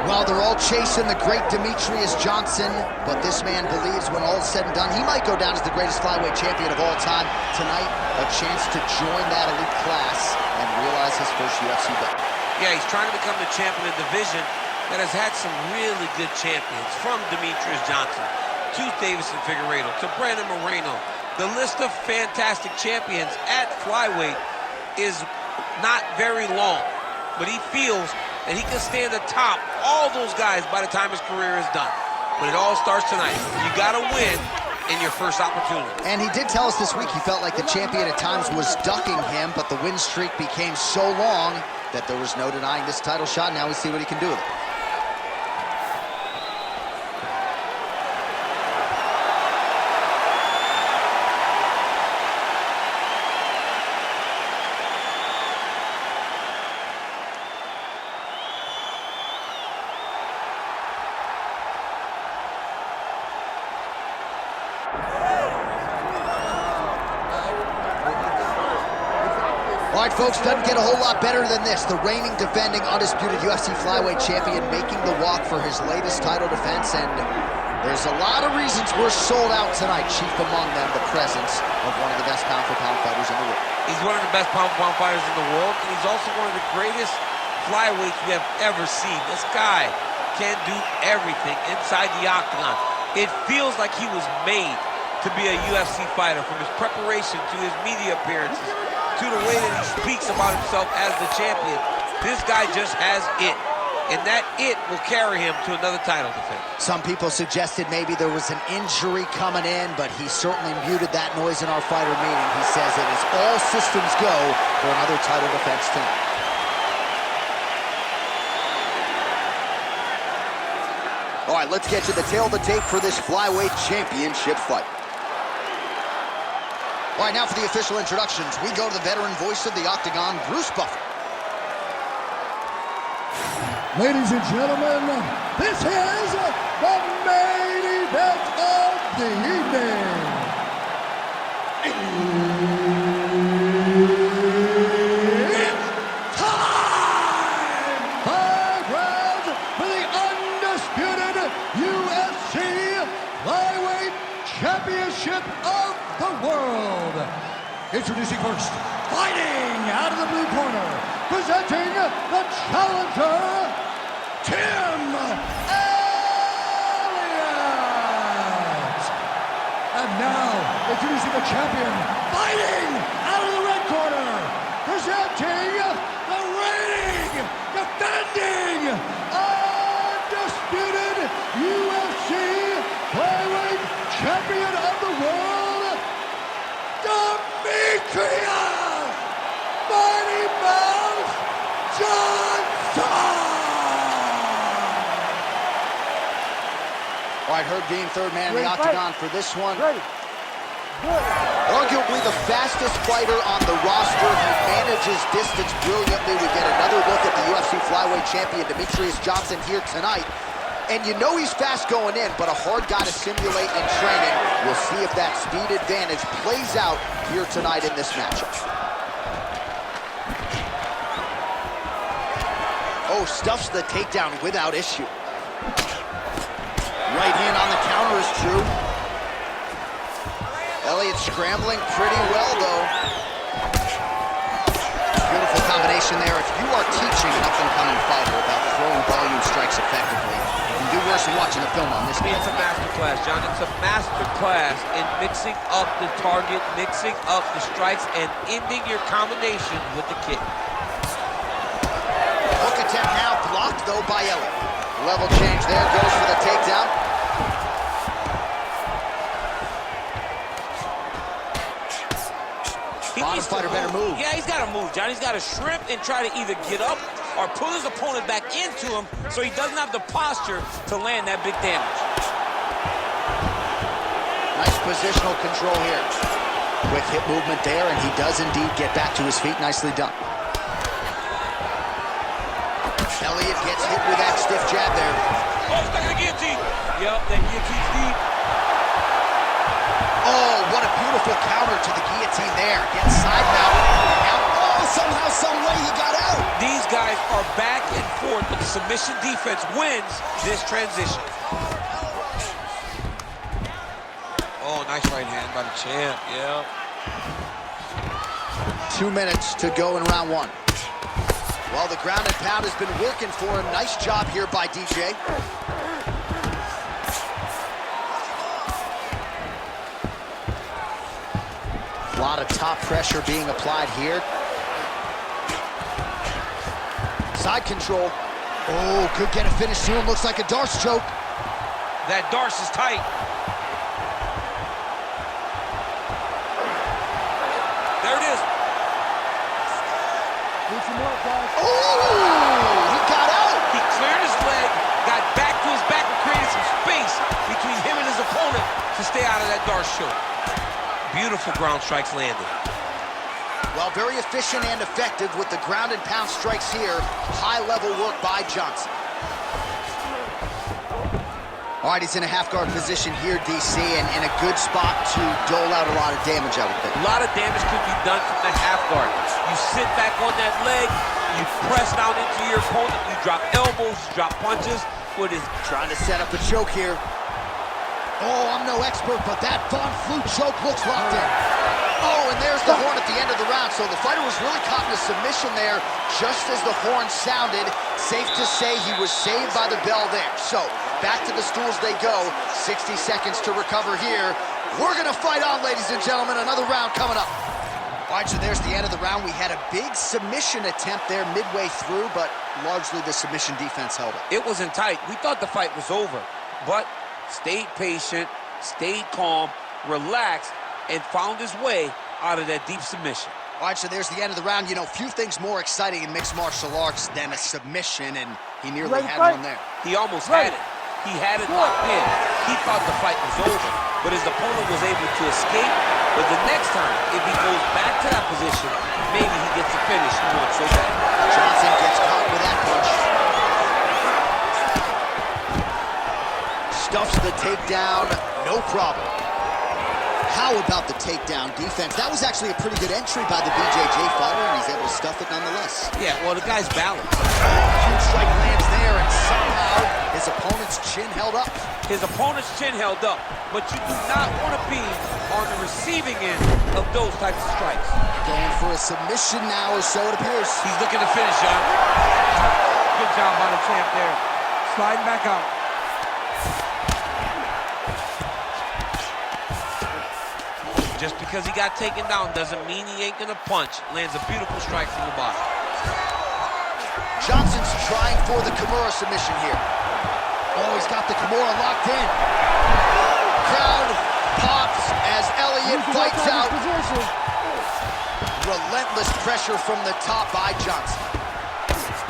Well, they're all chasing the great Demetrious Johnson, but this man believes when all is said and done, he might go down as the greatest flyweight champion of all time. Tonight, a chance to join that elite class and realize his first UFC belt. Yeah, he's trying to become the champion of the division that has had some really good champions, from Demetrious Johnson to Davison Figueiredo to Brandon Moreno. The list of fantastic champions at flyweight is not very long, but he feels that he can stand atop all those guys by the time his career is done. But it all starts tonight. You gotta win in your first opportunity. And he did tell us this week he felt like the champion at times was ducking him, but the win streak became so long that there was no denying this title shot. Now we see what he can do with it. All right, folks, doesn't get a whole lot better than this. The reigning, defending, undisputed UFC flyweight champion making the walk for his latest title defense, and there's a lot of reasons we're sold out tonight, chief among them the presence of one of the best pound-for-pound fighters in the world. He's one of the best pound-for-pound fighters in the world, and he's also one of the greatest flyweights we have ever seen. This guy can do everything inside the octagon. It feels like he was made to be a UFC fighter, from his preparation to his media appearances, to the way that he speaks about himself as the champion. This guy just has it, and that it will carry him to another title defense. Some people suggested maybe there was an injury coming in, but he certainly muted that noise in our fighter meeting. He says it is all systems go for another title defense tonight. All right, let's get to the tail of the tape for this flyweight championship fight. All right, now for the official introductions, we go to the veteran voice of the Octagon, Bruce Buffer. Ladies and gentlemen, this is the main event of the evening. It's time! 5 rounds for the undisputed UFC Flyweight Championship of the world. Introducing first, fighting out of the blue corner, presenting the challenger, Tim Elliott. And now, introducing the champion, fighting out of the red corner, presenting the reigning, defending, undisputed UFC Flyweight Champion of the world, Demetrious Mighty Mouse Johnson! All right, Herb Dean, third man in the octagon for this one. Ready. Good. Arguably the fastest fighter on the roster. He manages distance brilliantly. We get another look at the UFC flyweight champion, Demetrious Johnson, here tonight. And you know he's fast going in, but a hard guy to simulate in training. We'll see if that speed advantage plays out here tonight in this matchup. Oh, stuffs the takedown without issue. Right hand on the counter is true. Elliott scrambling pretty well, though. Beautiful combination there. If you are teaching an up-and-coming fighter about throwing volume strikes effectively, you can do worse than watching the film on this. It's a masterclass, John. It's a masterclass in mixing up the target, mixing up the strikes, and ending your combination with the kick. Hook attempt now blocked, though, by Elliott. Level change there, goes for the takedown. Bottom fighter better move. Yeah, he's got to move, John. He's got to shrimp and try to either get up or pull his opponent back into him so he doesn't have the posture to land that big damage. Nice positional control here. Quick hip movement there, and he does indeed get back to his feet. Nicely done. Elliott gets hit with that stiff jab there. Oh, stuck in the guillotine. Yep, that guillotine's deep. Oh, what a beautiful counter to the guillotine there. Gets side mounted. Now, oh, somehow, some way he got out. These guys are back and forward, but the submission defense wins this transition. Oh, nice right hand by the champ, yeah. 2 minutes to go in round one. Well, the ground and pound has been working for him. Nice job here by DJ. A lot of top pressure being applied here. Side control. Oh, could get a finish soon. Looks like a Darce choke. That Darce is tight. There it is. Oh, he got out. He cleared his leg, got back to his back, and created some space between him and his opponent to stay out of that Darce choke. Beautiful ground strikes landed. Well, very efficient and effective with the ground and pound strikes here. High-level work by Johnson. All right, he's in a half-guard position here, DC, and in a good spot to dole out a lot of damage, I would think. A lot of damage could be done from the half guard. You sit back on that leg, you press down into your opponent, you drop elbows, you drop punches. What is trying to set up a choke here. Oh, I'm no expert, but that Von Flue choke looks locked in. Oh, and there's the horn at the end of the round. So the fighter was really caught in a submission there just as the horn sounded. Safe to say he was saved by the bell there. So back to the stools they go. 60 seconds to recover here. We're going to fight on, ladies and gentlemen. Another round coming up. All right, so there's the end of the round. We had a big submission attempt there midway through, but largely the submission defense held it. It wasn't tight. We thought the fight was over, but stayed patient, stayed calm, relaxed, and found his way out of that deep submission. All right, so there's the end of the round. You know, few things more exciting in mixed martial arts than a submission, and he nearly had one there. He almost had it. He had it locked in. He thought the fight was over, but his opponent was able to escape. But the next time, if he goes back to that position, maybe he gets the finish he wants so bad. Johnson gets caught with that punch. Stuffs the takedown, no problem. How about the takedown defense? That was actually a pretty good entry by the BJJ fighter, and he's able to stuff it nonetheless. Yeah, well, the guy's balanced. Huge strike lands there, and somehow his opponent's chin held up. His opponent's chin held up, but you do not want to be on the receiving end of those types of strikes. Going for a submission now, or so it appears. He's looking to finish, John. Good job by the champ there. Sliding back out. Just because he got taken down doesn't mean he ain't gonna punch. Lands a beautiful strike from the bottom. Johnson's trying for the Kimura submission here. Oh, he's got the Kimura locked in. Crowd pops as Elliott fights out. Relentless pressure from the top by Johnson.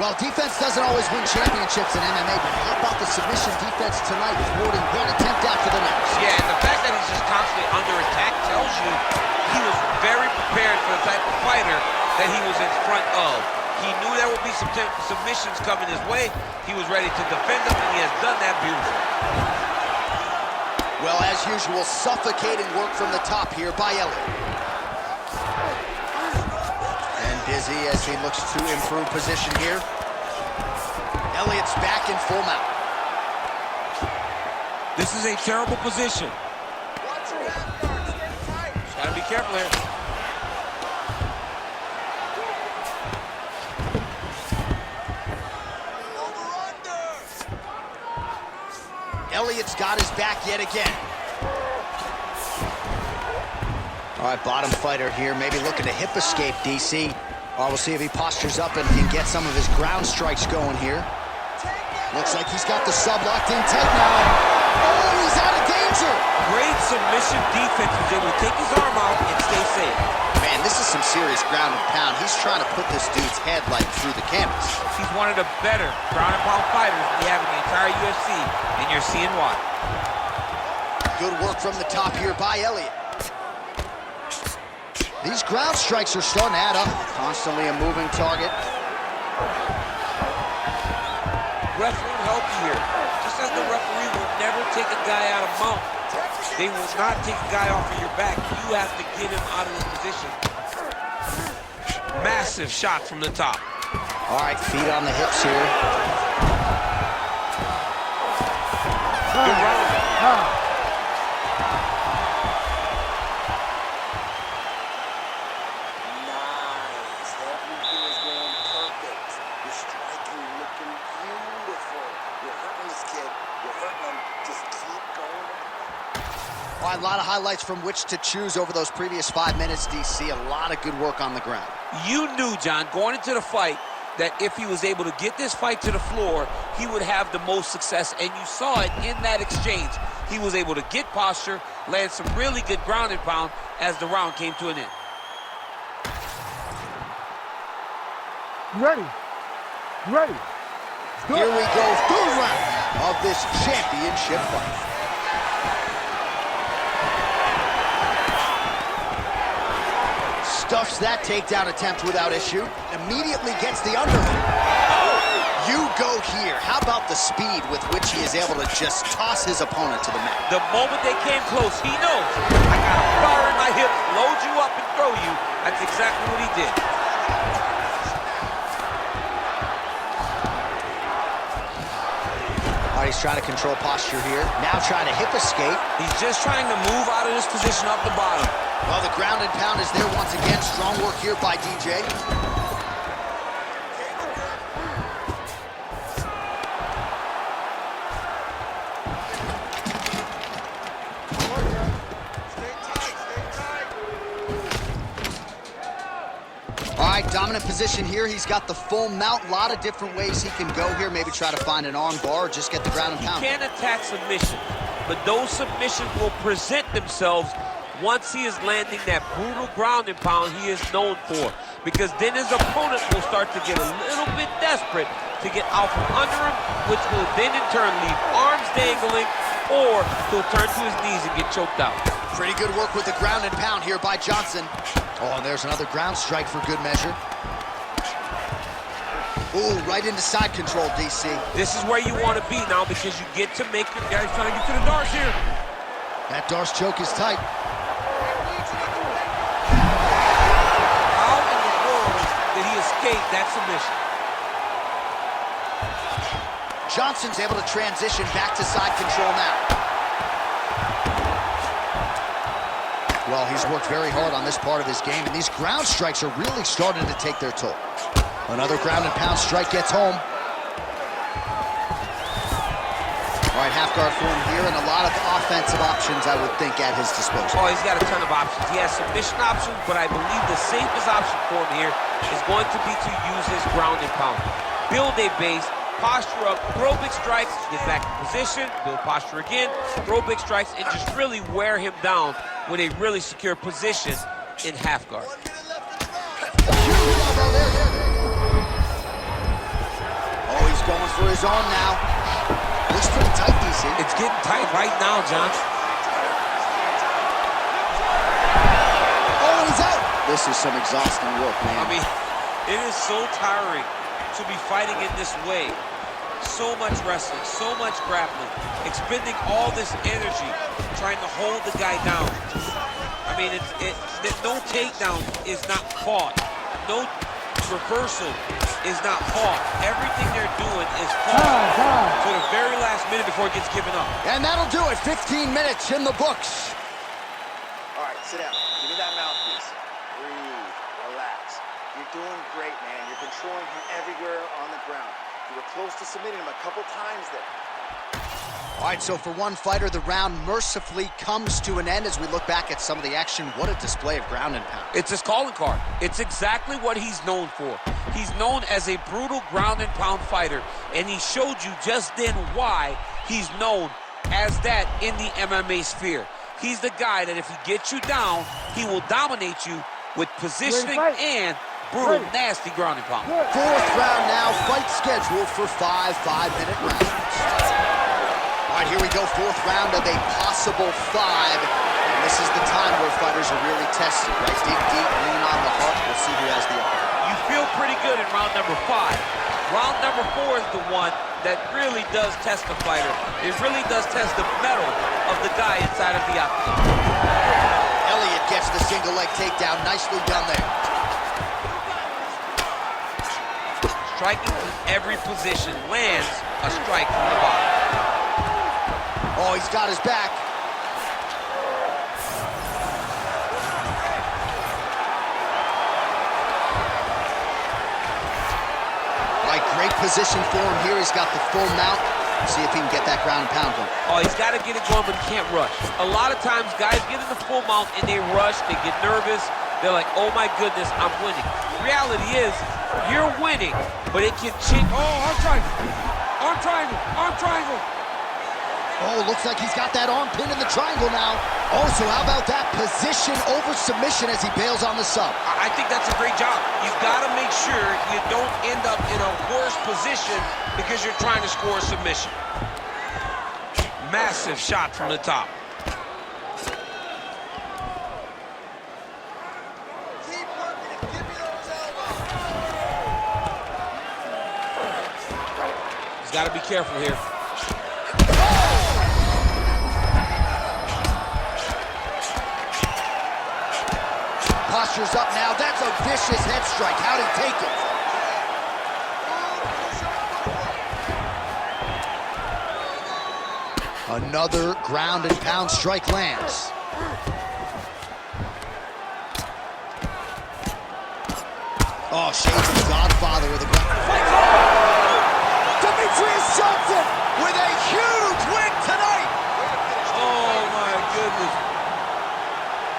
Well, defense doesn't always win championships in MMA, but how about the submission defense tonight, thwarting one attempt after the next? Yeah, and the fact that he's just constantly under attack tells you he was very prepared for the type of fighter that he was in front of. He knew there would be some submissions coming his way. He was ready to defend them, and he has done that beautifully. Well, as usual, suffocating work from the top here by Elliott. Dizzy as he looks to improve position here. Elliott's back in full mount. This is a terrible position. Gotta be careful here. Elliott's got his back yet again. All right, bottom fighter here, maybe looking to hip escape, DC. We'll see if he postures up and can get some of his ground strikes going here. Looks like he's got the sub locked in tight now. Oh, he's out of danger. Great submission defense. He's able to take his arm out and stay safe. Man, this is some serious ground and pound. He's trying to put this dude's head like through the canvas. He's one of the better ground and pound fighters we have in the entire UFC, and you're seeing why. Good work from the top here by Elliott. These ground strikes are starting to add up. Constantly a moving target. Referee will help you here. Just as the referee will never take a guy out of mount, they will not take a guy off of your back. You have to get him out of this position. Massive shot from the top. All right, feet on the hips here. Good round. Nice. Everything is going perfect. Your striking looking beautiful. You're hurting this kid. You're hurting him. Just keep going. All right, a lot of highlights from which to choose over those previous 5 minutes, DC. A lot of good work on the ground. You knew, John, going into the fight, that if he was able to get this fight to the floor, he would have the most success, and you saw it in that exchange. He was able to get posture, land some really good ground and pound as the round came to an end. You ready? You ready? Here we go, third round of this championship fight. Stuffs that takedown attempt without issue. Immediately gets the underhook. You go here. How about the speed with which he is able to just toss his opponent to the mat? The moment they came close, he knows, I got a fire in my hips, load you up and throw you. That's exactly what he did. All right, he's trying to control posture here. Now trying to hip escape. He's just trying to move out of this position up the bottom. Well, the ground and pound is there once again. Strong work here by DJ. All right, dominant position here. He's got the full mount. A lot of different ways he can go here. Maybe try to find an arm bar or just get the ground and pound. He can't attack submission, but those submissions will present themselves once he is landing that brutal ground and pound he is known for. Because then his opponent will start to get a little bit desperate to get out from under him, which will then in turn leave arms dangling, or he'll turn to his knees and get choked out. Pretty good work with the ground and pound here by Johnson. Oh, and there's another ground strike for good measure. Ooh, right into side control, DC. This is where you want to be now, because you get to make your guys trying to get to the darts here. That Darce choke is tight. How in the world did he escape that submission? Johnson's able to transition back to side control now. Well, he's worked very hard on this part of his game, and these ground strikes are really starting to take their toll. Another ground and pound strike gets home. All right, half guard for him here, and a lot of offensive options, I would think, at his disposal. Oh, he's got a ton of options. He has submission options, but I believe the safest option for him here is going to be to use his ground and pound. Build a base, posture up, throw big strikes, get back in position, build posture again, throw big strikes, and just really wear him down with a really secure position in half guard. Oh, he's going for his arm now. Looks pretty tight, DC. It's getting tight right now, John. Oh, and he's out. This is some exhausting work, man. I mean, it is so tiring to be fighting in this way. So much wrestling, so much grappling, expending all this energy trying to hold the guy down. I mean, no takedown is not fought. No reversal is not fought. Everything they're doing is fought to the very last minute before it gets given up. And that'll do it. 15 minutes in the books. All right, sit down. Give me that mouthpiece. Breathe. Relax. You're doing great, man. You're controlling him everywhere on the ground. You were close to submitting him a couple times there. All right, so for one fighter, the round mercifully comes to an end as we look back at some of the action. What a display of ground and pound. It's his calling card. It's exactly what he's known for. He's known as a brutal ground and pound fighter, and he showed you just then why he's known as that in the MMA sphere. He's the guy that if he gets you down, he will dominate you with positioning and brutal, nasty ground and pound. Fourth round now, fight scheduled for 5 5-minute rounds. All right, here we go, fourth round of a possible 5. And this is the time where fighters are really tested, right? Dig deep, lean on the heart. We'll see who has the upper. You feel pretty good in round number 5. Round number 4 is the one that really does test the fighter. It really does test the mettle of the guy inside of the octagon. Elliott gets the single leg takedown. Nicely done there. striking from every position, lands a strike from the bottom. Oh, he's got his back. Right, great position for him here. He's got the full mount. See if he can get that ground and pound going. Oh, he's got to get it going, but he can't rush. A lot of times, guys get in the full mount and they rush, they get nervous. They're like, oh my goodness, I'm winning. Reality is, you're winning, but it can change. Oh, arm triangle, arm triangle, arm triangle. Oh, looks like he's got that arm pin in the triangle now. Oh, so how about that position over submission as he bails on the sub? I think that's a great job. You've got to make sure you don't end up in a worse position because you're trying to score a submission. Massive shot from the top. Keep working and give me those elbows. He's got to be careful here. Posture's up now. That's a vicious head strike. How'd he take it? Another ground and pound strike lands. Oh, shades of the Godfather with a ground. Demetrious Johnson with a huge win tonight. Oh my goodness.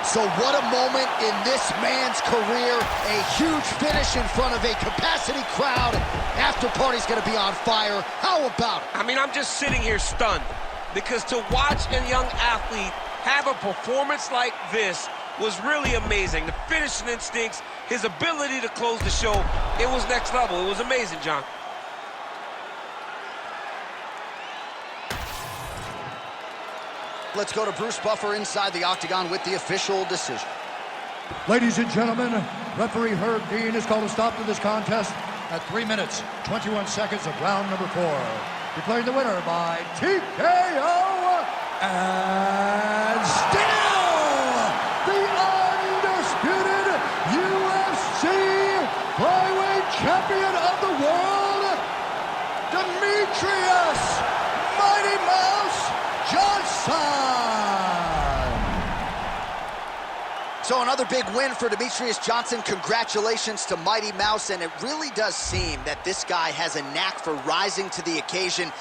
So what a moment in this man's career. A huge finish in front of a capacity crowd. After party's gonna be on fire. How about it? I mean, I'm just sitting here stunned because to watch a young athlete have a performance like this was really amazing. The finishing instincts, his ability to close the show, it was next level. It was amazing, John. Let's go to Bruce Buffer inside the octagon with the official decision. Ladies and gentlemen, referee Herb Dean has called a stop to this contest at 3 minutes, 21 seconds of round number 4. Declaring the winner by TKO and still the undisputed UFC flyweight champion of the world, Demetrious Mighty Mouse Johnson. So another big win for Demetrious Johnson. Congratulations to Mighty Mouse, and it really does seem that this guy has a knack for rising to the occasion.